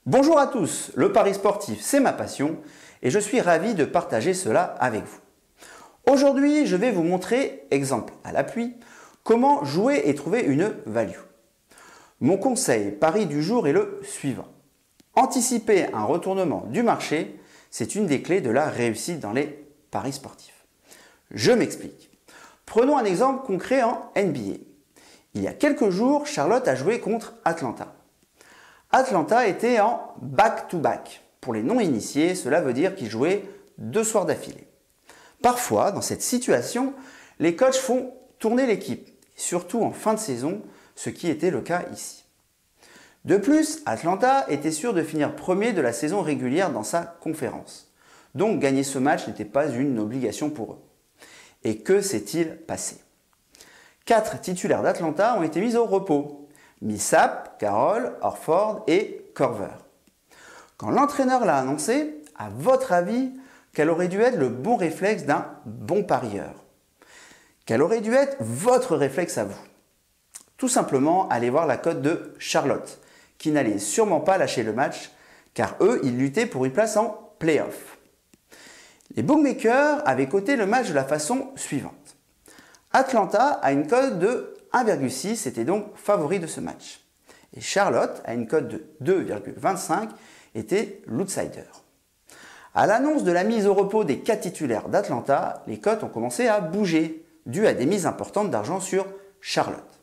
Bonjour à tous, le pari sportif c'est ma passion et je suis ravi de partager cela avec vous. Aujourd'hui je vais vous montrer, exemple à l'appui, comment jouer et trouver une value. Mon conseil pari du jour est le suivant. Anticiper un retournement du marché, c'est une des clés de la réussite dans les paris sportifs. Je m'explique. Prenons un exemple concret en NBA. Il y a quelques jours, Charlotte a joué contre Atlanta. Atlanta était en back-to-back. Pour les non-initiés, cela veut dire qu'ils jouaient 2 soirs d'affilée. Parfois, dans cette situation, les coachs font tourner l'équipe, surtout en fin de saison, ce qui était le cas ici. De plus, Atlanta était sûr de finir premier de la saison régulière dans sa conférence. Donc gagner ce match n'était pas une obligation pour eux. Et que s'est-il passé? 4 titulaires d'Atlanta ont été mis au repos. Millsap, Carroll, Horford et Korver. Quand l'entraîneur l'a annoncé, à votre avis, quel aurait dû être le bon réflexe d'un bon parieur? Quel aurait dû être votre réflexe à vous? Tout simplement, aller voir la cote de Charlotte, qui n'allait sûrement pas lâcher le match, car eux, ils luttaient pour une place en play-off. Les bookmakers avaient coté le match de la façon suivante. Atlanta a une cote de 1,6, était donc favori de ce match. Et Charlotte a une cote de 2,25, était l'outsider. À l'annonce de la mise au repos des 4 titulaires d'Atlanta, les cotes ont commencé à bouger, dû à des mises importantes d'argent sur Charlotte.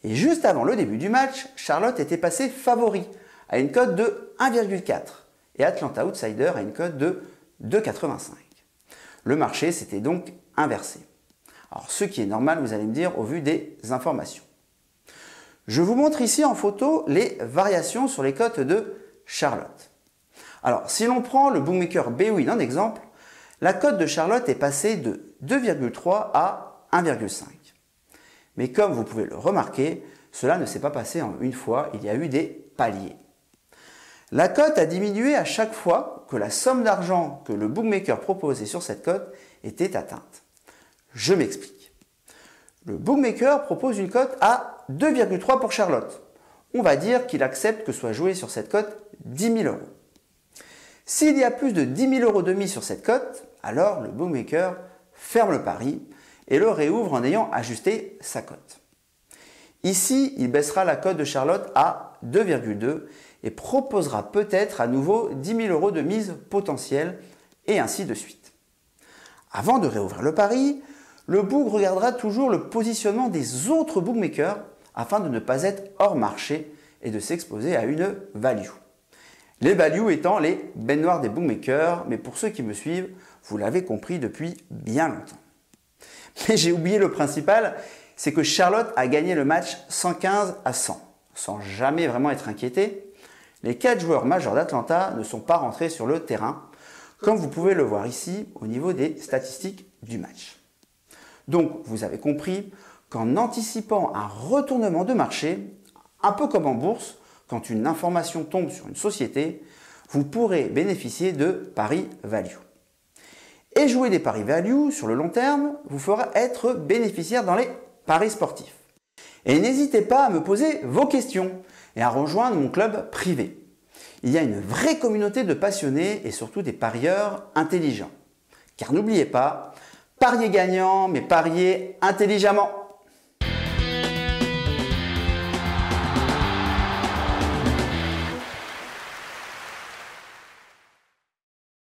Et juste avant le début du match, Charlotte était passé favori, à une cote de 1,4, et Atlanta outsider à une cote de 2,85. Le marché s'était donc inversé. Alors, ce qui est normal, vous allez me dire, au vu des informations. Je vous montre ici en photo les variations sur les cotes de Charlotte. Alors, si l'on prend le bookmaker Bwin en exemple, la cote de Charlotte est passée de 2,3 à 1,5. Mais comme vous pouvez le remarquer, cela ne s'est pas passé en une fois, il y a eu des paliers. La cote a diminué à chaque fois que la somme d'argent que le bookmaker proposait sur cette cote était atteinte. Je m'explique. Le bookmaker propose une cote à 2,3 pour Charlotte. On va dire qu'il accepte que soit joué sur cette cote 10 000 €. S'il y a plus de 10 000 € de mise sur cette cote, alors le bookmaker ferme le pari et le réouvre en ayant ajusté sa cote. Ici, il baissera la cote de Charlotte à 2,2 et proposera peut-être à nouveau 10 000 € de mise potentielle et ainsi de suite. Avant de réouvrir le pari, le book regardera toujours le positionnement des autres bookmakers afin de ne pas être hors marché et de s'exposer à une value. Les values étant les bêtes noires des bookmakers, mais pour ceux qui me suivent, vous l'avez compris depuis bien longtemps. Mais j'ai oublié le principal, c'est que Charlotte a gagné le match 115 à 100, sans jamais vraiment être inquiété. Les 4 joueurs majeurs d'Atlanta ne sont pas rentrés sur le terrain, comme vous pouvez le voir ici au niveau des statistiques du match. Donc, vous avez compris qu'en anticipant un retournement de marché, un peu comme en bourse, quand une information tombe sur une société, vous pourrez bénéficier de paris value. Et jouer des paris value sur le long terme vous fera être bénéficiaire dans les paris sportifs. Et n'hésitez pas à me poser vos questions et à rejoindre mon club privé. Il y a une vraie communauté de passionnés et surtout des parieurs intelligents. Car n'oubliez pas, pariez gagnant, mais pariez intelligemment.